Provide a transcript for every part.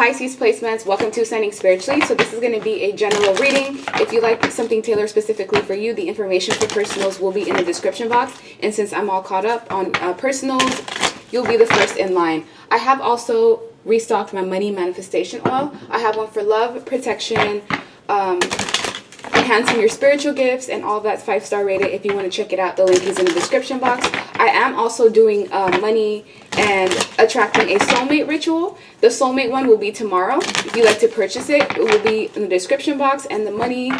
Pisces placements, welcome to Ascending Spiritually. So this is going to be a general reading. If you like something tailored specifically for you, the information for personals will be in the description box. And since I'm all caught up on personals, you'll be the first in line. I have also restocked my money manifestation oil. I have one for love, protection, enhancing your spiritual gifts, and all that's 5-star rated. If you want to check it out, the link is in the description box. I am also doing money and attracting a soulmate ritual. The soulmate one will be tomorrow. If you'd like to purchase it, it will be in the description box. And the money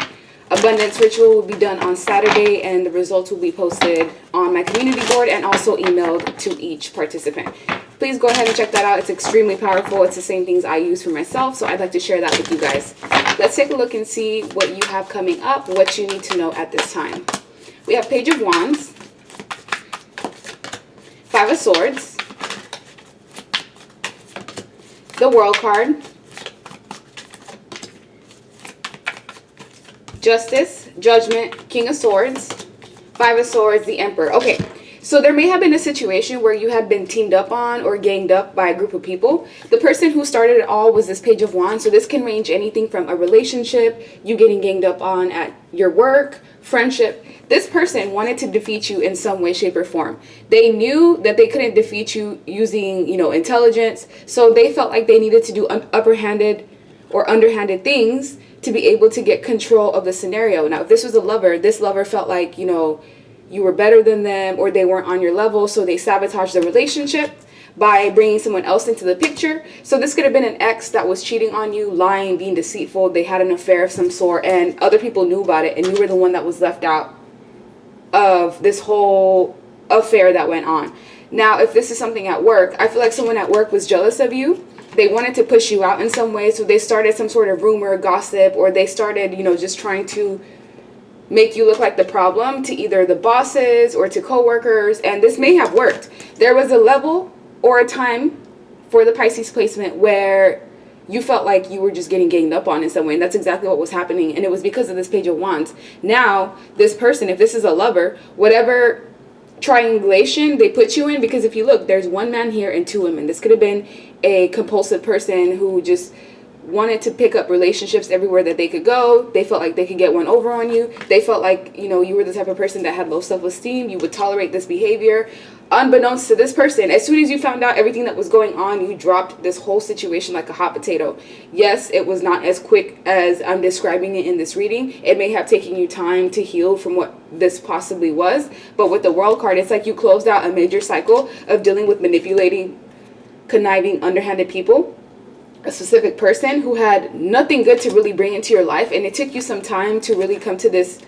abundance ritual will be done on Saturday, and the results will be posted on my community board and also emailed to each participant. Please go ahead and check that out. It's extremely powerful. It's the same things I use for myself, so I'd like to share that with you guys. Let's take a look and see what you have coming up, what you need to know at this time. We have Page of Wands, 5 of Swords, the World card, Justice, Judgment, King of Swords, 5 of Swords, the Emperor. Okay, so there may have been a situation where you have been teamed up on or ganged up by a group of people. The person who started it all was this Page of Wands. So this can range anything from a relationship, you getting ganged up on at your work, friendship. This person wanted to defeat you in some way, shape, or form. They knew that they couldn't defeat you using, intelligence. So they felt like they needed to do upper-handed or underhanded things to be able to get control of the scenario. Now, if this was a lover, this lover felt like, you were better than them or they weren't on your level, so they sabotaged the relationship by bringing someone else into the picture. So this could have been an ex that was cheating on you, lying, being deceitful. They had an affair of some sort and other people knew about it, and you were the one that was left out of this whole affair that went on. Now, if this is something at work, I feel like someone at work was jealous of you. They wanted to push you out in some way, so they started some sort of rumor, gossip, or they started, just trying to make you look like the problem to either the bosses or to coworkers, and this may have worked. There was a level or a time for the Pisces placement where you felt like you were just getting ganged up on in some way, and that's exactly what was happening, and it was because of this Page of Wands. Now, this person, if this is a lover, whatever triangulation they put you in, because if you look, there's one man here and 2 women. This could have been a compulsive person who just wanted to pick up relationships everywhere that they could go. They felt like they could get one over on you. They felt like, you were the type of person that had low self-esteem. You would tolerate this behavior. Unbeknownst to this person, as soon as you found out everything that was going on, you dropped this whole situation like a hot potato. Yes, it was not as quick as I'm describing it in this reading. It may have taken you time to heal from what this possibly was. But with the World card, it's like you closed out a major cycle of dealing with manipulating, conniving, underhanded people. A specific person who had nothing good to really bring into your life, and it took you some time to really come to this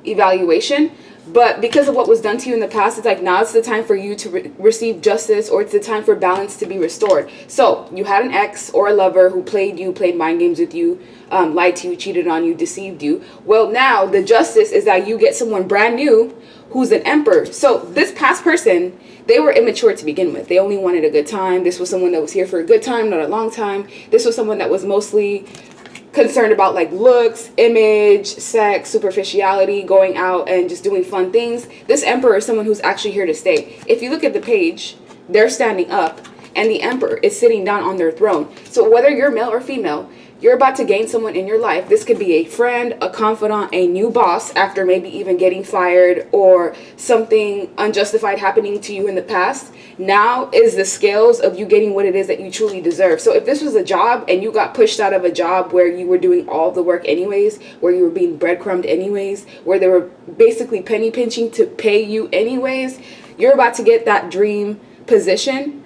evaluation. But because of what was done to you in the past, it's like now it's the time for you to receive justice, or it's the time for balance to be restored. So you had an ex or a lover who played mind games with you, lied to you, cheated on you, deceived you. Well, now the justice is that you get someone brand new who's an emperor. So this past person, they were immature to begin with. They only wanted a good time. This was someone that was here for a good time, not a long time. This was someone that was mostly concerned about like looks, image, sex, superficiality, going out and just doing fun things. This emperor is someone who's actually here to stay. If you look at the page, they're standing up and the emperor is sitting down on their throne. So whether you're male or female, you're about to gain someone in your life. This could be a friend, a confidant, a new boss after maybe even getting fired or something unjustified happening to you in the past. Now is the scales of you getting what it is that you truly deserve. So if this was a job and you got pushed out of a job where you were doing all the work anyways, where you were being breadcrumbed anyways, where they were basically penny pinching to pay you anyways, you're about to get that dream position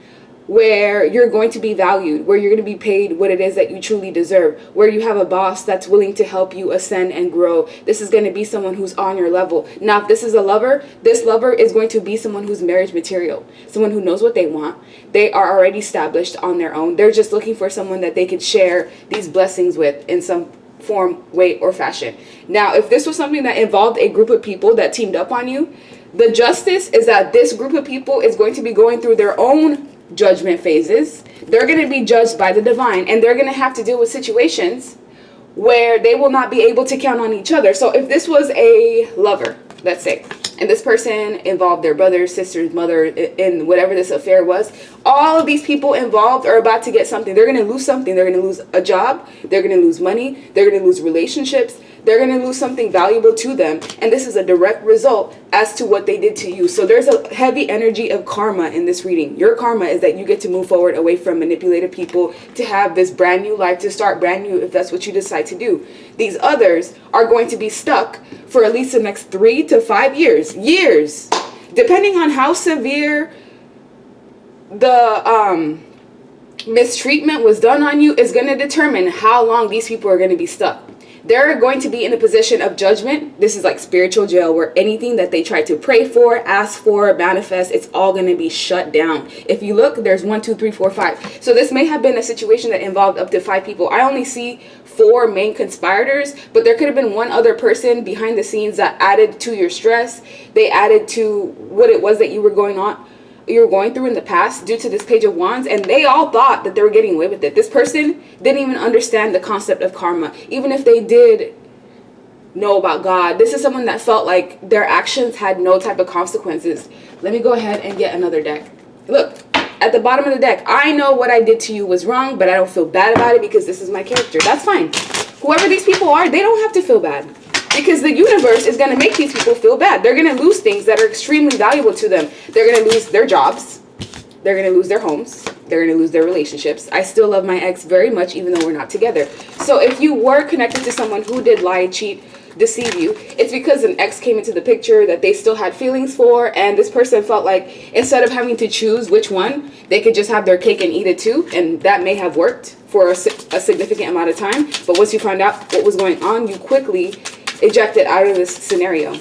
where you're going to be valued, where you're going to be paid what it is that you truly deserve, where you have a boss that's willing to help you ascend and grow. This is going to be someone who's on your level. Now, if this is a lover, this lover is going to be someone who's marriage material, someone who knows what they want. They are already established on their own. They're just looking for someone that they could share these blessings with in some form, way, or fashion. Now, if this was something that involved a group of people that teamed up on you, the justice is that this group of people is going to be going through their own judgment phases. They're going to be judged by the divine, and they're going to have to deal with situations where they will not be able to count on each other. So if this was a lover, let's say, and this person involved their brother, sister's mother in whatever this affair was. All of these people involved are about to get something. They're going to lose something. They're going to lose a job. They're going to lose money. They're going to lose relationships. They're going to lose something valuable to them. And this is a direct result as to what they did to you. So there's a heavy energy of karma in this reading. Your karma is that you get to move forward away from manipulative people, to have this brand new life, to start brand new if that's what you decide to do. These others are going to be stuck for at least the next 3 to 5 years. Depending on how severe the mistreatment was done on you is going to determine how long these people are going to be stuck. They're going to be in a position of judgment. This is like spiritual jail, where anything that they try to pray for, ask for, manifest, it's all going to be shut down. If you look, there's 1, 2, 3, 4, 5. So this may have been a situation that involved up to 5 people. I only see 4 main conspirators, but there could have been one other person behind the scenes that added to your stress. They added to what it was that you were going through in the past due to this Page of Wands, and they all thought that they were getting away with it. This person didn't even understand the concept of karma. Even if they did know about God, this is someone that felt like their actions had no type of consequences. Let me go ahead and get another deck. Look, at the bottom of the deck, I know what I did to you was wrong, but I don't feel bad about it because this is my character. That's fine. Whoever these people are, they don't have to feel bad, because the universe is going to make these people feel bad. They're going to lose things that are extremely valuable to them. They're going to lose their jobs. They're going to lose their homes. They're going to lose their relationships. I still love my ex very much, even though we're not together. So if you were connected to someone who did lie, cheat, deceive you, it's because an ex came into the picture that they still had feelings for, and this person felt like instead of having to choose which one, they could just have their cake and eat it too, and that may have worked for a significant amount of time. But once you found out what was going on, you quickly ejected out of this scenario.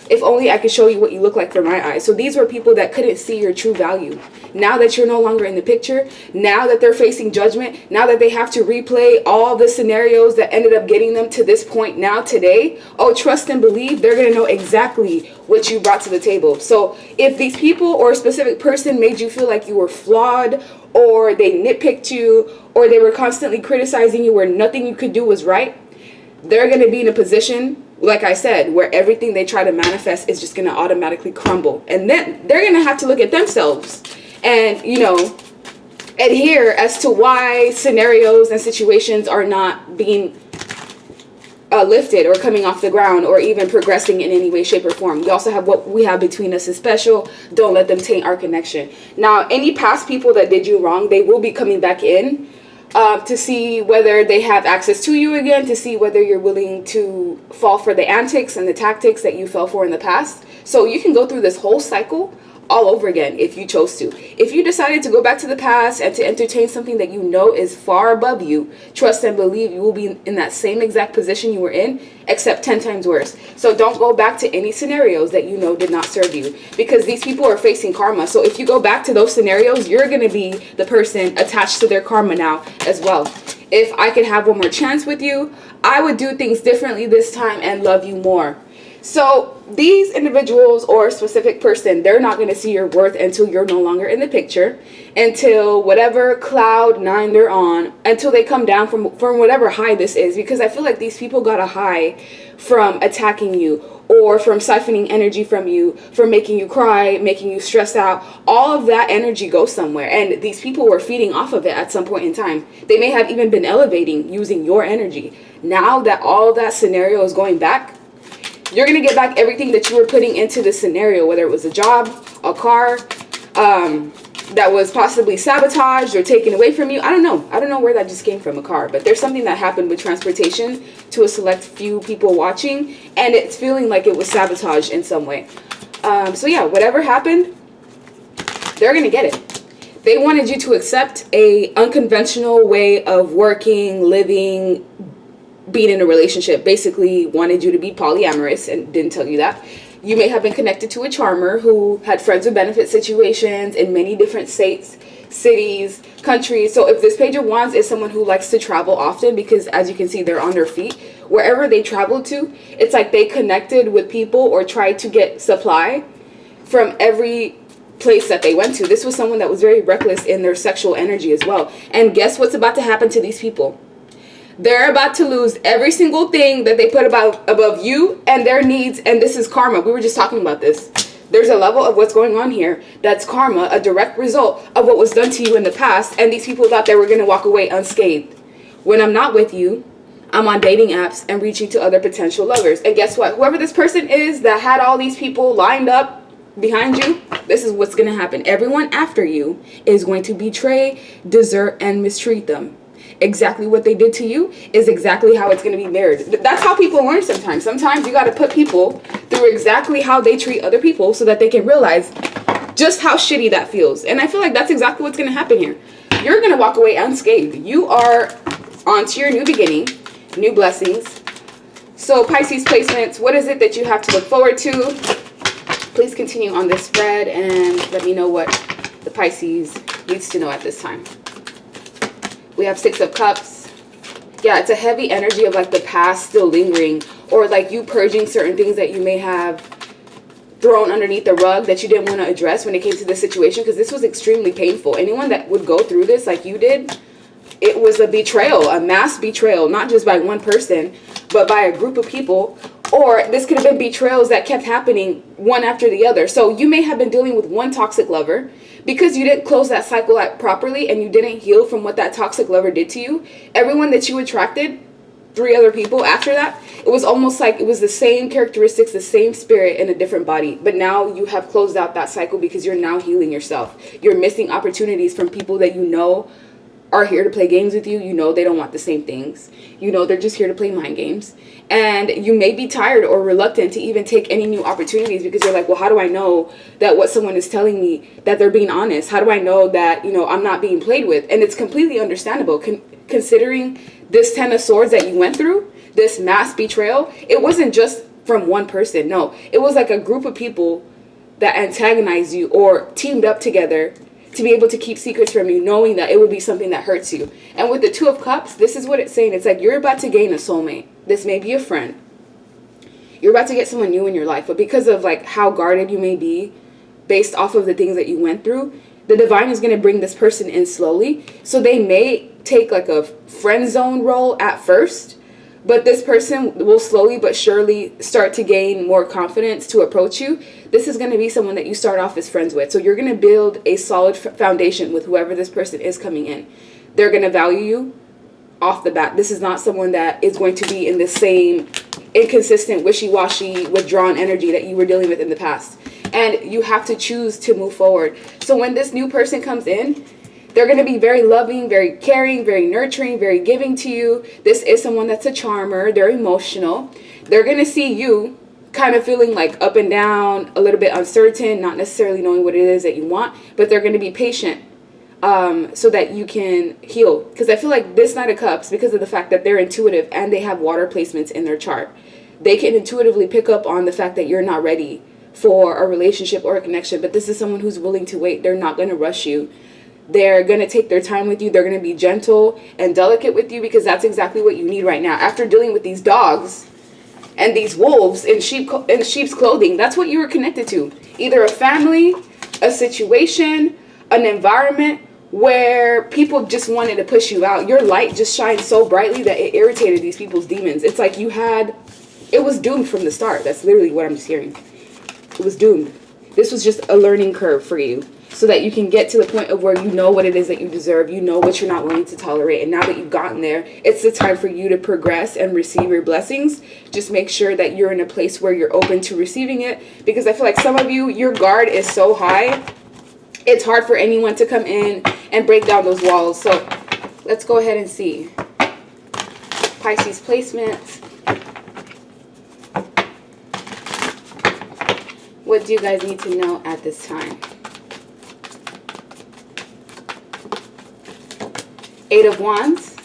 If only I could show you what you look like from my eyes. So these were people that couldn't see your true value. Now that you're no longer in the picture, now that they're facing judgment, now that they have to replay all the scenarios that ended up getting them to this point now today, oh, trust and believe they're going to know exactly what you brought to the table. So if these people or a specific person made you feel like you were flawed, or they nitpicked you, or they were constantly criticizing you where nothing you could do was right, they're going to be in a position, like I said, where everything they try to manifest is just going to automatically crumble. And then they're going to have to look at themselves and, you know, adhere as to why scenarios and situations are not being lifted or coming off the ground or even progressing in any way, shape, or form. We also have what we have between us is special. Don't let them taint our connection. Now, any past people that did you wrong, they will be coming back in to see whether they have access to you again, to see whether you're willing to fall for the antics and the tactics that you fell for in the past. So you can go through this whole cycle all over again if you chose to. If you decided to go back to the past and to entertain something that you know is far above you, trust and believe you will be in that same exact position you were in, except 10 times worse. So don't go back to any scenarios that you know did not serve you, because these people are facing karma. So if you go back to those scenarios, you're going to be the person attached to their karma now as well. If I could have one more chance with you, I would do things differently this time and love you more. So these individuals or a specific person, they're not going to see your worth until you're no longer in the picture, until whatever cloud 9 they're on, until they come down from whatever high this is. Because I feel like these people got a high from attacking you, or from siphoning energy from you, from making you cry, making you stressed out. All of that energy goes somewhere, and these people were feeding off of it at some point in time. They may have even been elevating using your energy. Now that all of that scenario is going back, you're going to get back everything that you were putting into the scenario, whether it was a job, a car, that was possibly sabotaged or taken away from you. I don't know. I don't know where that just came from, a car. But there's something that happened with transportation to a select few people watching, and it's feeling like it was sabotaged in some way. So yeah, whatever happened, they're going to get it. They wanted you to accept a unconventional way of working, living, being in a relationship. Basically wanted you to be polyamorous and didn't tell you that. You may have been connected to a charmer who had friends with benefit situations in many different states, cities, countries. So if this Page of Wands is someone who likes to travel often, because as you can see, they're on their feet, wherever they travel to, it's like they connected with people or tried to get supply from every place that they went to. This was someone that was very reckless in their sexual energy as well. And guess what's about to happen to these people? They're about to lose every single thing that they put above you and their needs. And this is karma. We were just talking about this. There's a level of what's going on here that's karma, a direct result of what was done to you in the past. And these people thought they were going to walk away unscathed. When I'm not with you, I'm on dating apps and reaching to other potential lovers. And guess what? Whoever this person is that had all these people lined up behind you, this is what's going to happen. Everyone after you is going to betray, desert, and mistreat them. Exactly what they did to you is exactly how it's going to be mirrored. That's how people learn sometimes. Sometimes you got to put people through exactly how they treat other people so that they can realize just how shitty that feels. And I feel like that's exactly what's going to happen here. You're going to walk away unscathed. You are onto your new beginning, new blessings. So Pisces placements, what is it that you have to look forward to? Please continue on this spread and let me know what the Pisces needs to know at this time. We have Six of Cups. Yeah, it's a heavy energy of like the past still lingering, or like you purging certain things that you may have thrown underneath the rug that you didn't want to address when it came to this situation, because this was extremely painful. Anyone that would go through this like you did, it was a betrayal, a mass betrayal, not just by one person, but by a group of people. Or this could have been betrayals that kept happening one after the other. So you may have been dealing with one toxic lover because you didn't close that cycle out properly and you didn't heal from what that toxic lover did to you. Everyone that you attracted, 3 other people after that, it was almost like it was the same characteristics, the same spirit in a different body. But now you have closed out that cycle because you're now healing yourself. You're missing opportunities from people that you know are here to play games with you. You know they don't want the same things. You know they're just here to play mind games. And you may be tired or reluctant to even take any new opportunities because you're like, well, how do I know that what someone is telling me, that they're being honest? How do I know that, you know, I'm not being played with? And it's completely understandable considering this 10 of Swords that you went through, this mass betrayal. It wasn't just from one person. No, it was like a group of people that antagonized you or teamed up together to be able to keep secrets from you, knowing that it would be something that hurts you. And with the Two of Cups, this is what it's saying. It's like you're about to gain a soulmate. This may be a friend. You're about to get someone new in your life. But because of like how guarded you may be based off of the things that you went through, the divine is going to bring this person in slowly. So they may take like a friend zone role at first, but this person will slowly but surely start to gain more confidence to approach you. This is going to be someone that you start off as friends with. So you're going to build a solid foundation with whoever this person is coming in. They're going to value you off the bat. This is not someone that is going to be in the same inconsistent, wishy-washy, withdrawn energy that you were dealing with in the past. And you have to choose to move forward. So when this new person comes in, they're going to be very loving, very caring, very nurturing, very giving to you. This is someone that's a charmer. They're emotional. They're going to see you kind of feeling like up and down, a little bit uncertain, not necessarily knowing what it is that you want, but they're going to be patient so that you can heal. Because I feel like this Knight of Cups, because of the fact that they're intuitive and they have water placements in their chart, they can intuitively pick up on the fact that you're not ready for a relationship or a connection. But this is someone who's willing to wait. They're not going to rush you. They're going to take their time with you. They're going to be gentle and delicate with you because that's exactly what you need right now. After dealing with these dogs and these wolves in sheep's clothing, that's what you were connected to. Either a family, a situation, an environment where people just wanted to push you out. Your light just shined so brightly that it irritated these people's demons. It's like it was doomed from the start. That's literally what I'm just hearing. It was doomed. This was just a learning curve for you so that you can get to the point of where you know what it is that you deserve. You know what you're not willing to tolerate. And now that you've gotten there, it's the time for you to progress and receive your blessings. Just make sure that you're in a place where you're open to receiving it. Because I feel like some of you, your guard is so high, it's hard for anyone to come in and break down those walls. So let's go ahead and see. Pisces placements. What do you guys need to know at this time? 8 of Wands,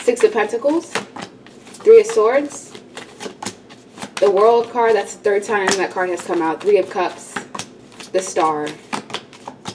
6 of Pentacles, 3 of Swords, the World card, that's the 3rd time that card has come out, 3 of Cups, the Star,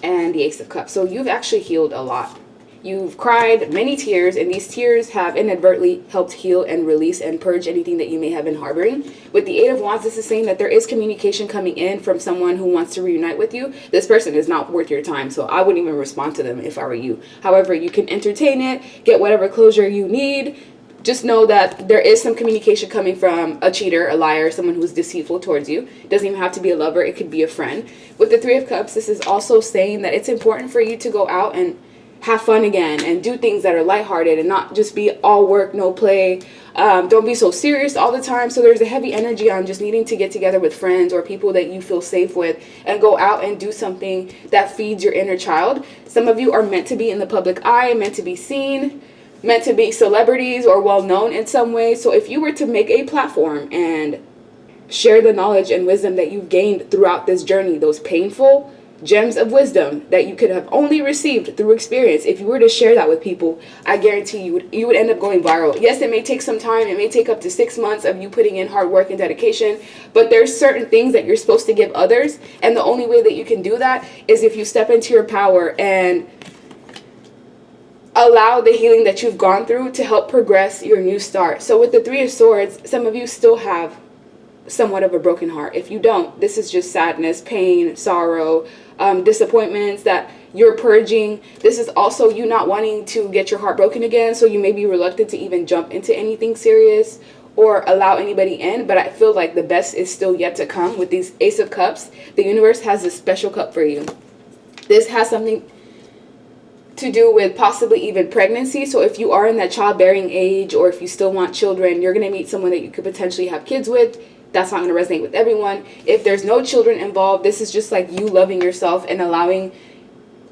and the Ace of Cups. So you've actually healed a lot. You've cried many tears, and these tears have inadvertently helped heal and release and purge anything that you may have been harboring. With the Eight of Wands, this is saying that there is communication coming in from someone who wants to reunite with you. This person is not worth your time, so I wouldn't even respond to them if I were you. However, you can entertain it, get whatever closure you need. Just know that there is some communication coming from a cheater, a liar, someone who's deceitful towards you. It doesn't even have to be a lover. It could be a friend. With the Three of Cups, this is also saying that it's important for you to go out and have fun again and do things that are lighthearted and not just be all work, no play. Don't be so serious all the time. So there's a heavy energy on just needing to get together with friends or people that you feel safe with and go out and do something that feeds your inner child. Some of you are meant to be in the public eye, meant to be seen, meant to be celebrities or well known in some way. So if you were to make a platform and share the knowledge and wisdom that you've gained throughout this journey, those painful gems of wisdom that you could have only received through experience, if you were to share that with people, I guarantee you would end up going viral. Yes, it may take some time. It may take up to 6 months of you putting in hard work and dedication, but there's certain things that you're supposed to give others, and the only way that you can do that is if you step into your power and allow the healing that you've gone through to help progress your new start. So with the Three of Swords, some of you still have somewhat of a broken heart. If you don't, this is just sadness, pain, sorrow, disappointments that you're purging. This is also you not wanting to get your heart broken again, so you may be reluctant to even jump into anything serious or allow anybody in. But I feel like the best is still yet to come with these Ace of Cups. The universe has a special cup for you. This has something to do with possibly even pregnancy. So if you are in that childbearing age, or if you still want children, you're going to meet someone that you could potentially have kids with. That's not going to resonate with everyone. If there's no children involved, this is just like you loving yourself and allowing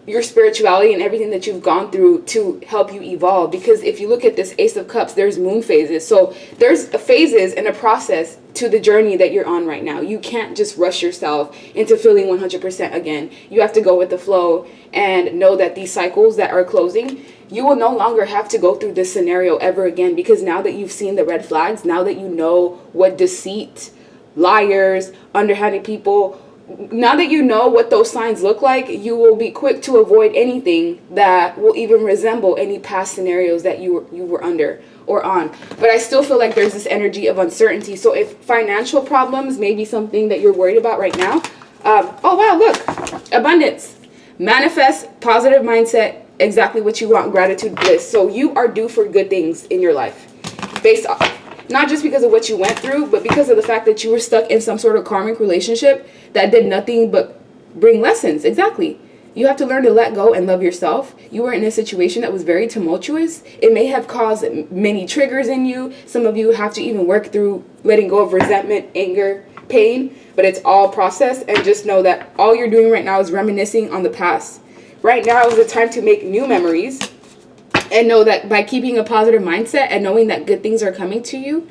your spirituality and everything that you've gone through to help you evolve. Because if you look at this Ace of Cups, there's moon phases. So there's phases and a process to the journey that you're on right now. You can't just rush yourself into feeling 100% again. You have to go with the flow and know that these cycles that are closing, you will no longer have to go through this scenario ever again, because now that you've seen the red flags, now that you know what deceit, liars, underhanded people, now that you know what those signs look like, you will be quick to avoid anything that will even resemble any past scenarios that you were under or on. But I still feel like there's this energy of uncertainty. So if financial problems may be something that you're worried about right now, oh wow, look, abundance, manifest, positive mindset, exactly what you want, gratitude, bliss. So you are due for good things in your life, based off, not just because of what you went through, but because of the fact that you were stuck in some sort of karmic relationship that did nothing but bring lessons. Exactly. You have to learn to let go and love yourself. You were in a situation that was very tumultuous. It may have caused many triggers in you. Some of you have to even work through letting go of resentment, anger, pain, but it's all processed. And just know that all you're doing right now is reminiscing on the past. Right now is the time to make new memories, and know that by keeping a positive mindset and knowing that good things are coming to you,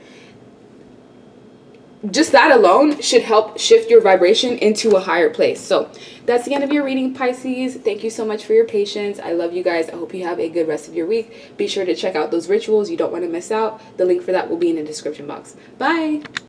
just that alone should help shift your vibration into a higher place. So that's the end of your reading, Pisces. Thank you so much for your patience. I love you guys. I hope you have a good rest of your week. Be sure to check out those rituals. You don't want to miss out. The link for that will be in the description box. Bye.